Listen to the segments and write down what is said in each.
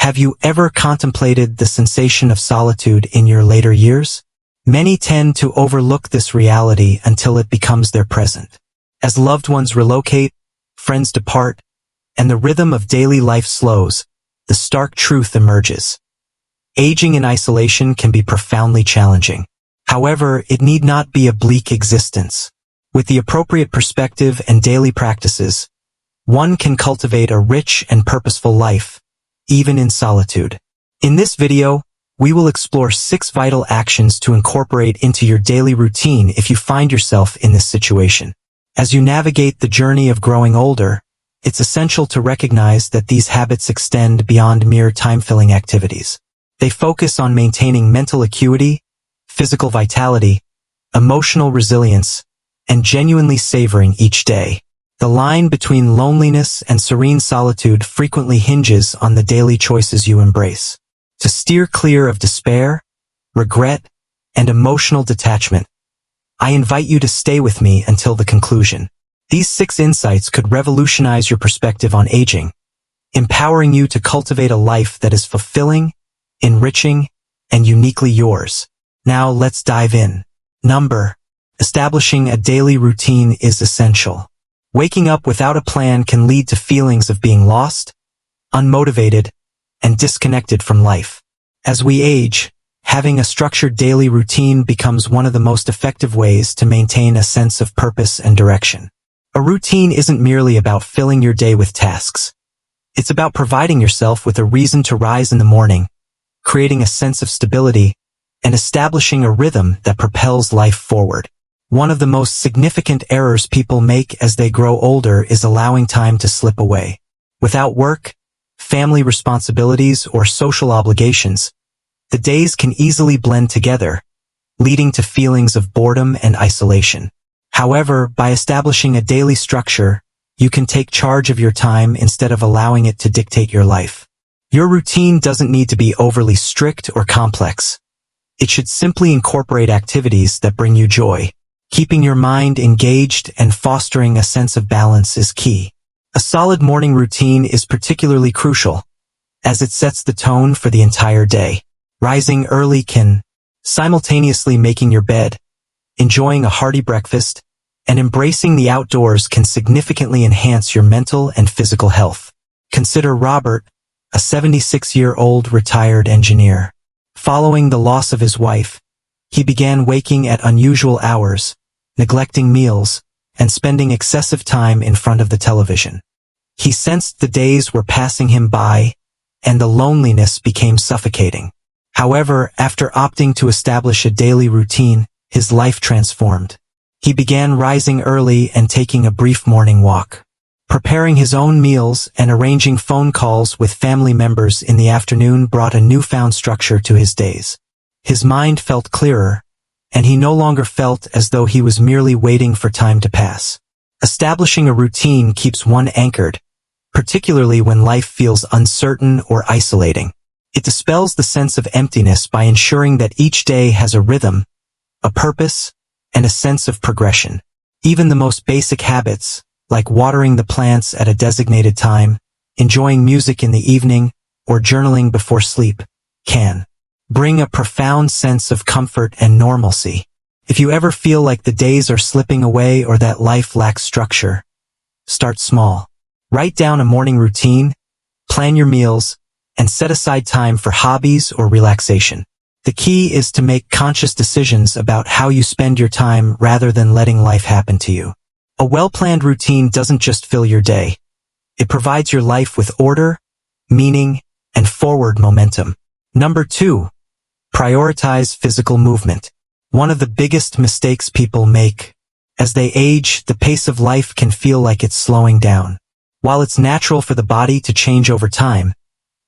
Have you ever contemplated the sensation of solitude in your later years? Many tend to overlook this reality until it becomes their present. As loved ones relocate, friends depart, and the rhythm of daily life slows, the stark truth emerges. Aging in isolation can be profoundly challenging. However, it need not be a bleak existence. With the appropriate perspective and daily practices, one can cultivate a rich and purposeful life, even in solitude. In this video, we will explore 6 vital actions to incorporate into your daily routine if you find yourself in this situation. As you navigate the journey of growing older, it's essential to recognize that these habits extend beyond mere time-filling activities. They focus on maintaining mental acuity, physical vitality, emotional resilience, and genuinely savoring each day. The line between loneliness and serene solitude frequently hinges on the daily choices you embrace. To steer clear of despair, regret, and emotional detachment, I invite you to stay with me until the conclusion. These 6 insights could revolutionize your perspective on aging, empowering you to cultivate a life that is fulfilling, enriching, and uniquely yours. Now let's dive in. Establishing a daily routine is essential. Waking up without a plan can lead to feelings of being lost, unmotivated, and disconnected from life. As we age, having a structured daily routine becomes one of the most effective ways to maintain a sense of purpose and direction. A routine isn't merely about filling your day with tasks. It's about providing yourself with a reason to rise in the morning, creating a sense of stability, and establishing a rhythm that propels life forward. One of the most significant errors people make as they grow older is allowing time to slip away. Without work, family responsibilities, or social obligations, the days can easily blend together, leading to feelings of boredom and isolation. However, by establishing a daily structure, you can take charge of your time instead of allowing it to dictate your life. Your routine doesn't need to be overly strict or complex. It should simply incorporate activities that bring you joy. Keeping your mind engaged and fostering a sense of balance is key. A solid morning routine is particularly crucial, as it sets the tone for the entire day. Rising early can simultaneously making your bed, enjoying a hearty breakfast, and embracing the outdoors can significantly enhance your mental and physical health. Consider Robert, a 76-year-old retired engineer. Following the loss of his wife, he began waking at unusual hours, neglecting meals, and spending excessive time in front of the television. He sensed the days were passing him by, and the loneliness became suffocating. However, after opting to establish a daily routine, his life transformed. He began rising early and taking a brief morning walk. Preparing his own meals and arranging phone calls with family members in the afternoon brought a newfound structure to his days. His mind felt clearer, and he no longer felt as though he was merely waiting for time to pass. Establishing a routine keeps one anchored, particularly when life feels uncertain or isolating. It dispels the sense of emptiness by ensuring that each day has a rhythm, a purpose, and a sense of progression. Even the most basic habits, like watering the plants at a designated time, enjoying music in the evening, or journaling before sleep, can bring a profound sense of comfort and normalcy. If you ever feel like the days are slipping away or that life lacks structure, start small. Write down a morning routine, plan your meals, and set aside time for hobbies or relaxation. The key is to make conscious decisions about how you spend your time rather than letting life happen to you. A well-planned routine doesn't just fill your day. It provides your life with order, meaning, and forward momentum. 2. Prioritize physical movement. One of the biggest mistakes people make. As they age, the pace of life can feel like it's slowing down. While it's natural for the body to change over time,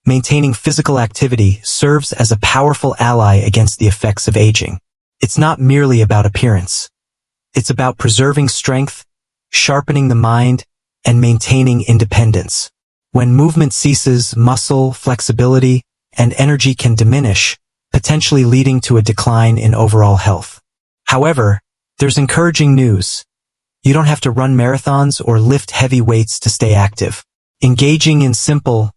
maintaining physical activity serves as a powerful ally against the effects of aging. It's not merely about appearance. It's about preserving strength, sharpening the mind, and maintaining independence. When movement ceases, muscle, flexibility, and energy can diminish, potentially leading to a decline in overall health. However, there's encouraging news. You don't have to run marathons or lift heavy weights to stay active. Engaging in simple,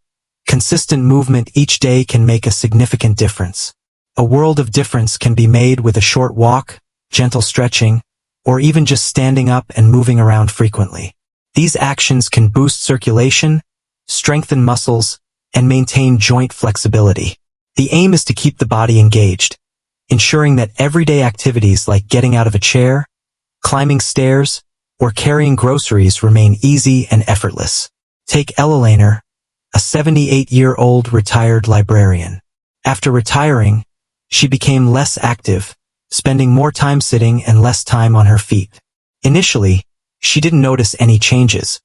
Consistent movement each day can make a significant difference. A world of difference can be made with a short walk, gentle stretching, or even just standing up and moving around frequently. These actions can boost circulation, strengthen muscles, and maintain joint flexibility. The aim is to keep the body engaged, ensuring that everyday activities like getting out of a chair, climbing stairs, or carrying groceries remain easy and effortless. Take Ella, a 78-year-old retired librarian. After retiring, she became less active, spending more time sitting and less time on her feet. Initially, she didn't notice any changes,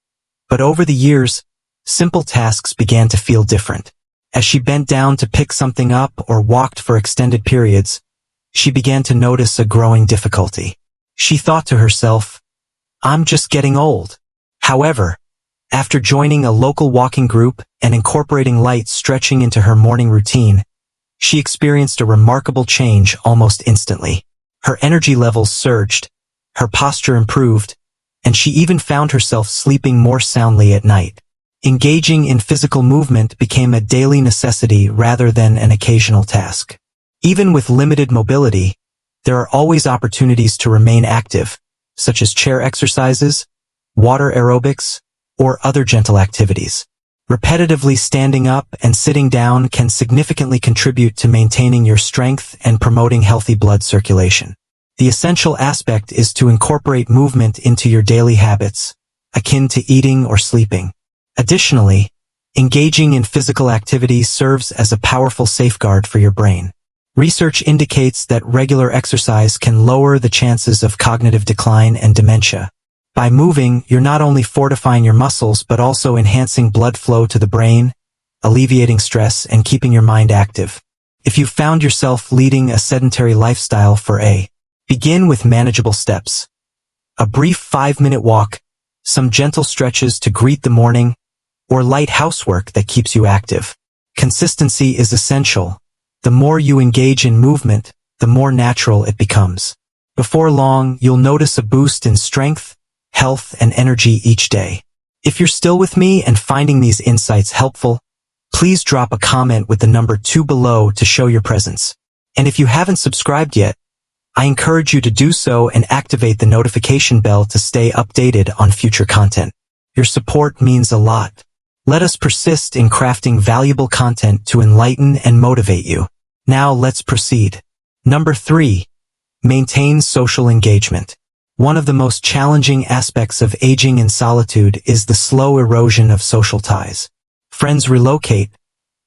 but over the years, simple tasks began to feel different. As she bent down to pick something up or walked for extended periods, she began to notice a growing difficulty. She thought to herself, "I'm just getting old." However, after joining a local walking group and incorporating light stretching into her morning routine, she experienced a remarkable change almost instantly. Her energy levels surged, her posture improved, and she even found herself sleeping more soundly at night. Engaging in physical movement became a daily necessity rather than an occasional task. Even with limited mobility, there are always opportunities to remain active, such as chair exercises, water aerobics, or other gentle activities. Repetitively standing up and sitting down can significantly contribute to maintaining your strength and promoting healthy blood circulation. The essential aspect is to incorporate movement into your daily habits, akin to eating or sleeping. Additionally, engaging in physical activity serves as a powerful safeguard for your brain. Research indicates that regular exercise can lower the chances of cognitive decline and dementia. By moving, you're not only fortifying your muscles but also enhancing blood flow to the brain, alleviating stress, and keeping your mind active. If you found yourself leading a sedentary lifestyle begin with manageable steps. A brief 5-minute walk, some gentle stretches to greet the morning, or light housework that keeps you active. Consistency is essential. The more you engage in movement, the more natural it becomes. Before long, you'll notice a boost in strength, health, and energy each day. If you're still with me and finding these insights helpful, please drop a comment with the number 2 below to show your presence. And if you haven't subscribed yet, I encourage you to do so and activate the notification bell to stay updated on future content. Your support means a lot. Let us persist in crafting valuable content to enlighten and motivate you. Now let's proceed. Number 3. Maintain social engagement. One of the most challenging aspects of aging in solitude is the slow erosion of social ties. Friends relocate,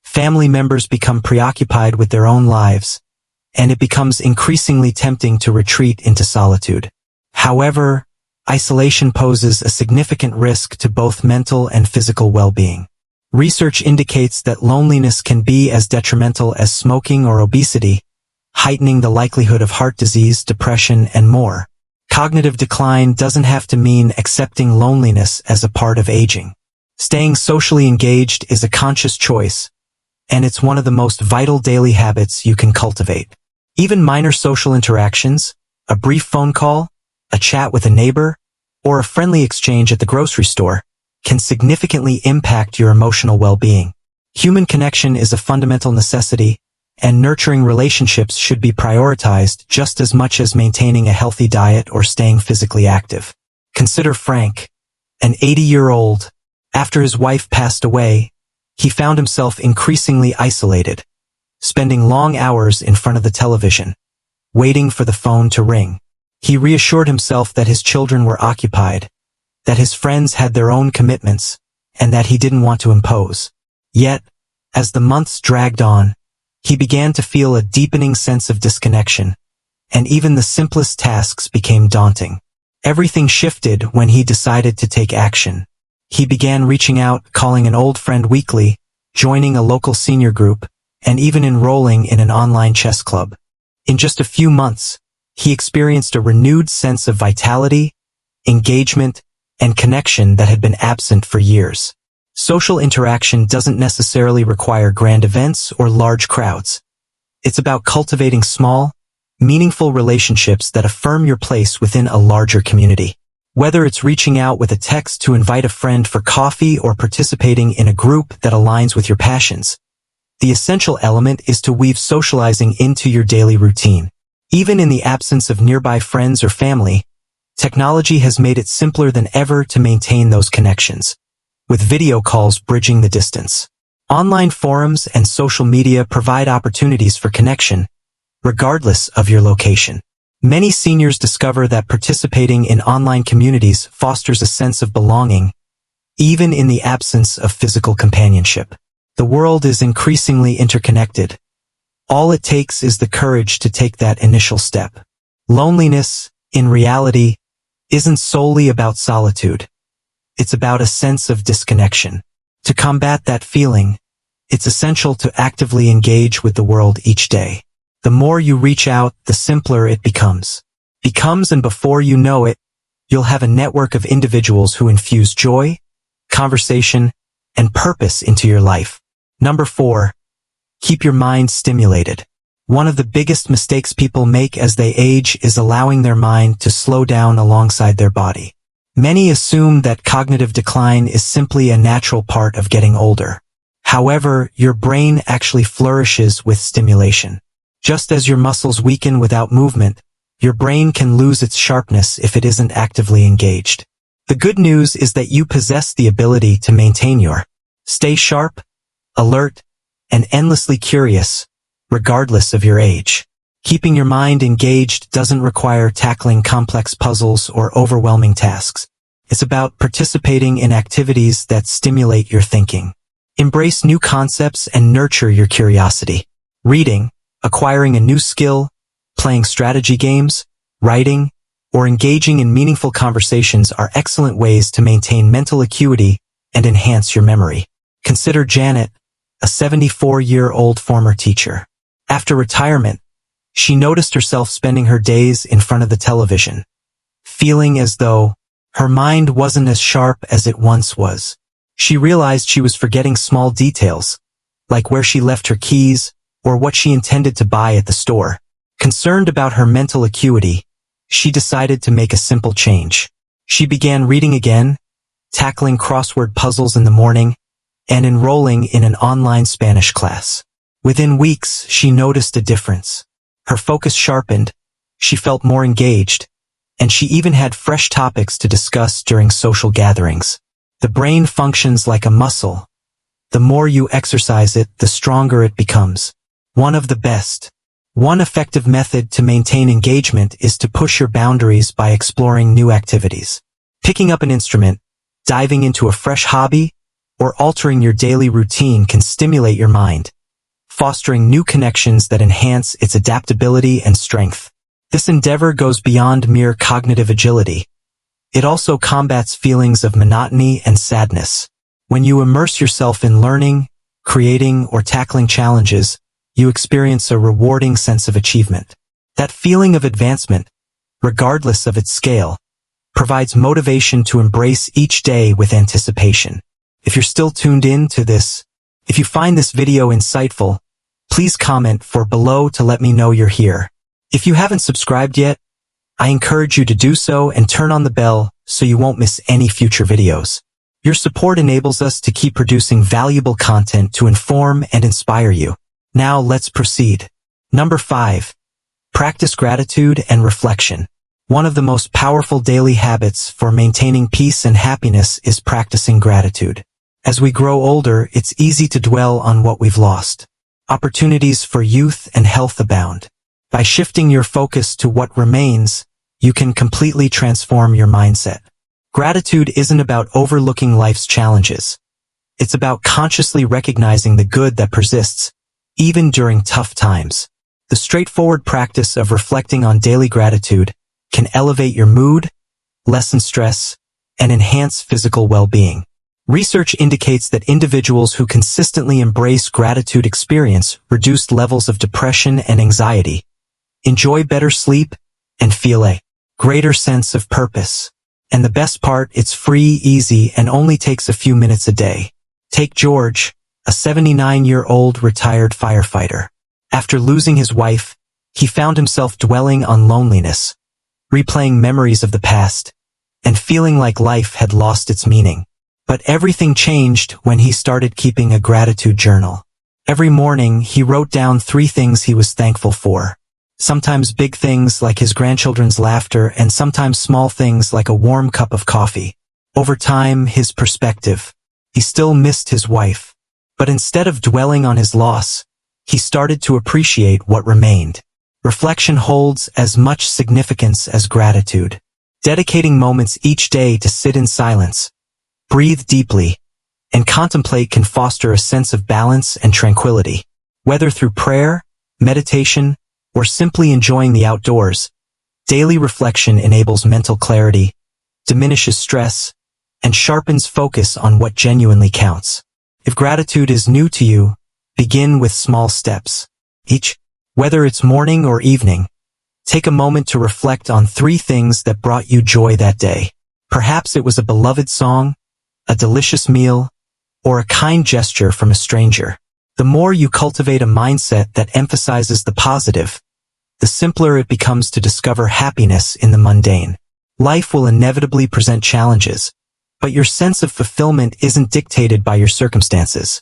family members become preoccupied with their own lives, and it becomes increasingly tempting to retreat into solitude. However, isolation poses a significant risk to both mental and physical well-being. Research indicates that loneliness can be as detrimental as smoking or obesity, heightening the likelihood of heart disease, depression, and more. Cognitive decline doesn't have to mean accepting loneliness as a part of aging. Staying socially engaged is a conscious choice, and it's one of the most vital daily habits you can cultivate. Even minor social interactions, a brief phone call, a chat with a neighbor, or a friendly exchange at the grocery store, can significantly impact your emotional well-being. Human connection is a fundamental necessity, and nurturing relationships should be prioritized just as much as maintaining a healthy diet or staying physically active. Consider Frank, an 80-year-old. After his wife passed away, he found himself increasingly isolated, spending long hours in front of the television, waiting for the phone to ring. He reassured himself that his children were occupied, that his friends had their own commitments, and that he didn't want to impose. Yet, as the months dragged on, he began to feel a deepening sense of disconnection, and even the simplest tasks became daunting. Everything shifted when he decided to take action. He began reaching out, calling an old friend weekly, joining a local senior group, and even enrolling in an online chess club. In just a few months, he experienced a renewed sense of vitality, engagement, and connection that had been absent for years. Social interaction doesn't necessarily require grand events or large crowds. It's about cultivating small, meaningful relationships that affirm your place within a larger community. Whether it's reaching out with a text to invite a friend for coffee or participating in a group that aligns with your passions, the essential element is to weave socializing into your daily routine. Even in the absence of nearby friends or family, technology has made it simpler than ever to maintain those connections, with video calls bridging the distance. Online forums and social media provide opportunities for connection, regardless of your location. Many seniors discover that participating in online communities fosters a sense of belonging, even in the absence of physical companionship. The world is increasingly interconnected. All it takes is the courage to take that initial step. Loneliness, in reality, isn't solely about solitude. It's about a sense of disconnection. To combat that feeling, it's essential to actively engage with the world each day. The more you reach out, the simpler it becomes. And before you know it, you'll have a network of individuals who infuse joy, conversation, and purpose into your life. Number 4. Keep your mind stimulated. One of the biggest mistakes people make as they age is allowing their mind to slow down alongside their body. Many assume that cognitive decline is simply a natural part of getting older. However, your brain actually flourishes with stimulation. Just as your muscles weaken without movement, your brain can lose its sharpness if it isn't actively engaged. The good news is that you possess the ability to maintain your stay sharp, alert, and endlessly curious, regardless of your age. Keeping your mind engaged doesn't require tackling complex puzzles or overwhelming tasks. It's about participating in activities that stimulate your thinking. Embrace new concepts and nurture your curiosity. Reading, acquiring a new skill, playing strategy games, writing, or engaging in meaningful conversations are excellent ways to maintain mental acuity and enhance your memory. Consider Janet, a 74-year-old former teacher. After retirement, she noticed herself spending her days in front of the television, feeling as though her mind wasn't as sharp as it once was. She realized she was forgetting small details, like where she left her keys or what she intended to buy at the store. Concerned about her mental acuity, she decided to make a simple change. She began reading again, tackling crossword puzzles in the morning, and enrolling in an online Spanish class. Within weeks, she noticed a difference. Her focus sharpened, she felt more engaged, and she even had fresh topics to discuss during social gatherings. The brain functions like a muscle. The more you exercise it, the stronger it becomes. One effective method to maintain engagement is to push your boundaries by exploring new activities. Picking up an instrument, diving into a fresh hobby, or altering your daily routine can stimulate your mind, fostering new connections that enhance its adaptability and strength. This endeavor goes beyond mere cognitive agility. It also combats feelings of monotony and sadness. When you immerse yourself in learning, creating, or tackling challenges, you experience a rewarding sense of achievement. That feeling of advancement, regardless of its scale, provides motivation to embrace each day with anticipation. If you're still tuned in to this, if you find this video insightful, please comment below to let me know you're here. If you haven't subscribed yet, I encourage you to do so and turn on the bell so you won't miss any future videos. Your support enables us to keep producing valuable content to inform and inspire you. Now let's proceed. Number 5. Practice gratitude and reflection. One of the most powerful daily habits for maintaining peace and happiness is practicing gratitude. As we grow older, it's easy to dwell on what we've lost. Opportunities for youth and health abound. By shifting your focus to what remains, you can completely transform your mindset. Gratitude isn't about overlooking life's challenges. It's about consciously recognizing the good that persists, even during tough times. The straightforward practice of reflecting on daily gratitude can elevate your mood, lessen stress, and enhance physical well-being. Research indicates that individuals who consistently embrace gratitude experience reduced levels of depression and anxiety, enjoy better sleep, and feel a greater sense of purpose. And the best part, it's free, easy, and only takes a few minutes a day. Take George, a 79-year-old retired firefighter. After losing his wife, he found himself dwelling on loneliness, replaying memories of the past, and feeling like life had lost its meaning. But everything changed when he started keeping a gratitude journal. Every morning, he wrote down 3 things he was thankful for. Sometimes big things like his grandchildren's laughter, and sometimes small things like a warm cup of coffee. Over time, his perspective. He still missed his wife. But instead of dwelling on his loss, he started to appreciate what remained. Reflection holds as much significance as gratitude. Dedicating moments each day to sit in silence, breathe deeply, and contemplate can foster a sense of balance and tranquility. Whether through prayer, meditation, or simply enjoying the outdoors, daily reflection enables mental clarity, diminishes stress, and sharpens focus on what genuinely counts. If gratitude is new to you, begin with small steps. Whether it's morning or evening, take a moment to reflect on 3 things that brought you joy that day. Perhaps it was a beloved song, a delicious meal, or a kind gesture from a stranger. The more you cultivate a mindset that emphasizes the positive, the simpler it becomes to discover happiness in the mundane. Life will inevitably present challenges, but your sense of fulfillment isn't dictated by your circumstances.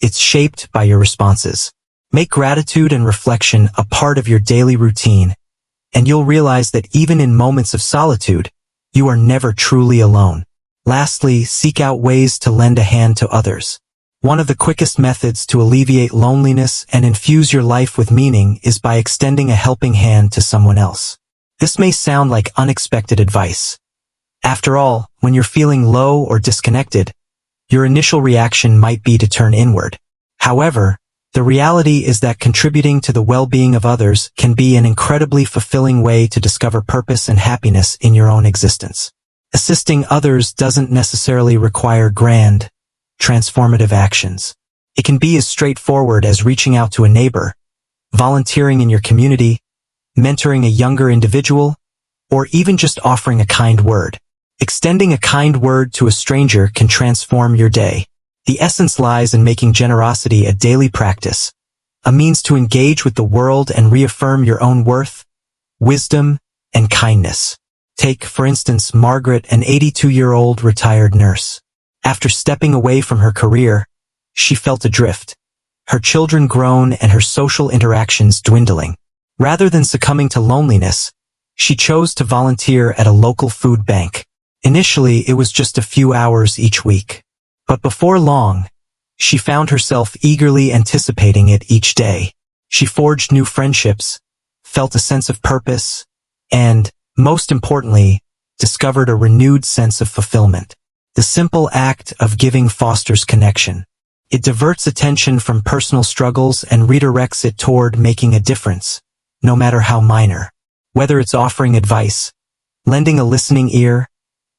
It's shaped by your responses. Make gratitude and reflection a part of your daily routine, and you'll realize that even in moments of solitude, you are never truly alone. Lastly, seek out ways to lend a hand to others. One of the quickest methods to alleviate loneliness and infuse your life with meaning is by extending a helping hand to someone else. This may sound like unexpected advice. After all, when you're feeling low or disconnected, your initial reaction might be to turn inward. However, the reality is that contributing to the well-being of others can be an incredibly fulfilling way to discover purpose and happiness in your own existence. Assisting others doesn't necessarily require grand, transformative actions. It can be as straightforward as reaching out to a neighbor, volunteering in your community, mentoring a younger individual, or even just offering a kind word. Extending a kind word to a stranger can transform your day. The essence lies in making generosity a daily practice, a means to engage with the world and reaffirm your own worth, wisdom, and kindness. Take, for instance, Margaret, an 82-year-old retired nurse. After stepping away from her career, she felt adrift, her children grown and her social interactions dwindling. Rather than succumbing to loneliness, she chose to volunteer at a local food bank. Initially, it was just a few hours each week. But before long, she found herself eagerly anticipating it each day. She forged new friendships, felt a sense of purpose, and, most importantly, discovered a renewed sense of fulfillment. The simple act of giving fosters connection. It diverts attention from personal struggles and redirects it toward making a difference, no matter how minor. Whether it's offering advice, lending a listening ear,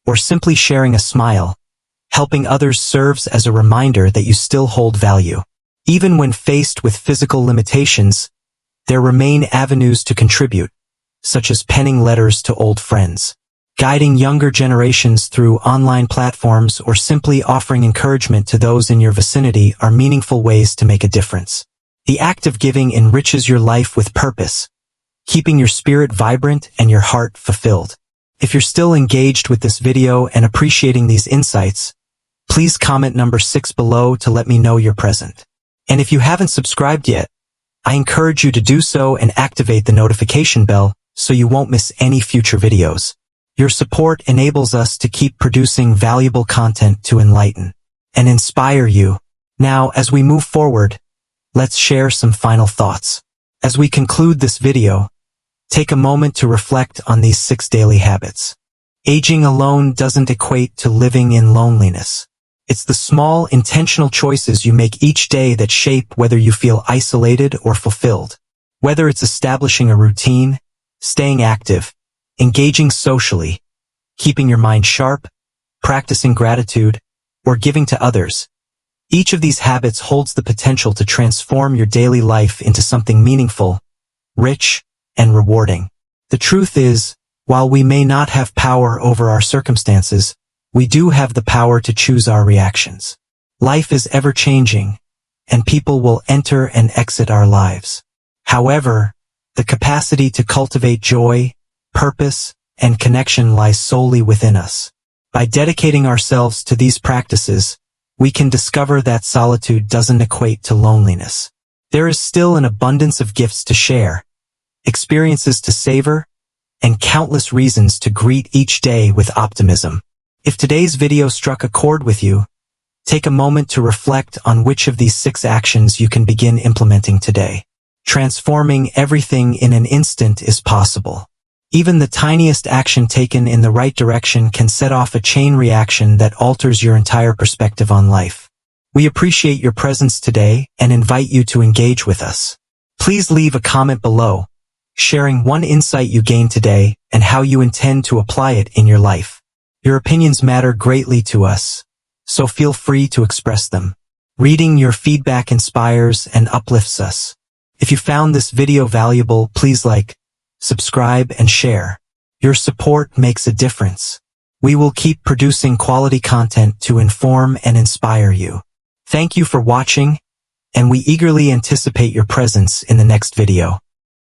or simply sharing a smile, helping others serves as a reminder that you still hold value. Even when faced with physical limitations, there remain avenues to contribute, such as penning letters to old friends, guiding younger generations through online platforms, or simply offering encouragement to those in your vicinity are meaningful ways to make a difference. The act of giving enriches your life with purpose, keeping your spirit vibrant and your heart fulfilled. If you're still engaged with this video and appreciating these insights, please comment number 6 below to let me know you're present. And if you haven't subscribed yet, I encourage you to do so and activate the notification bell so you won't miss any future videos. Your support enables us to keep producing valuable content to enlighten and inspire you. Now, as we move forward, let's share some final thoughts. As we conclude this video, take a moment to reflect on these 6 daily habits. Aging alone doesn't equate to living in loneliness. It's the small, intentional choices you make each day that shape whether you feel isolated or fulfilled. Whether it's establishing a routine, staying active, engaging socially, keeping your mind sharp, practicing gratitude, or giving to others, each of these habits holds the potential to transform your daily life into something meaningful, rich, and rewarding. The truth is, while we may not have power over our circumstances, we do have the power to choose our reactions. Life is ever-changing, and people will enter and exit our lives. However, the capacity to cultivate joy, purpose, and connection lies solely within us. By dedicating ourselves to these practices, we can discover that solitude doesn't equate to loneliness. There is still an abundance of gifts to share, experiences to savor, and countless reasons to greet each day with optimism. If today's video struck a chord with you, take a moment to reflect on which of these 6 actions you can begin implementing today. Transforming everything in an instant is possible. Even the tiniest action taken in the right direction can set off a chain reaction that alters your entire perspective on life. We appreciate your presence today and invite you to engage with us. Please leave a comment below, sharing one insight you gained today and how you intend to apply it in your life. Your opinions matter greatly to us, so feel free to express them. Reading your feedback inspires and uplifts us. If you found this video valuable, please like, subscribe, and share. Your support makes a difference. We will keep producing quality content to inform and inspire you. Thank you for watching, and we eagerly anticipate your presence in the next video.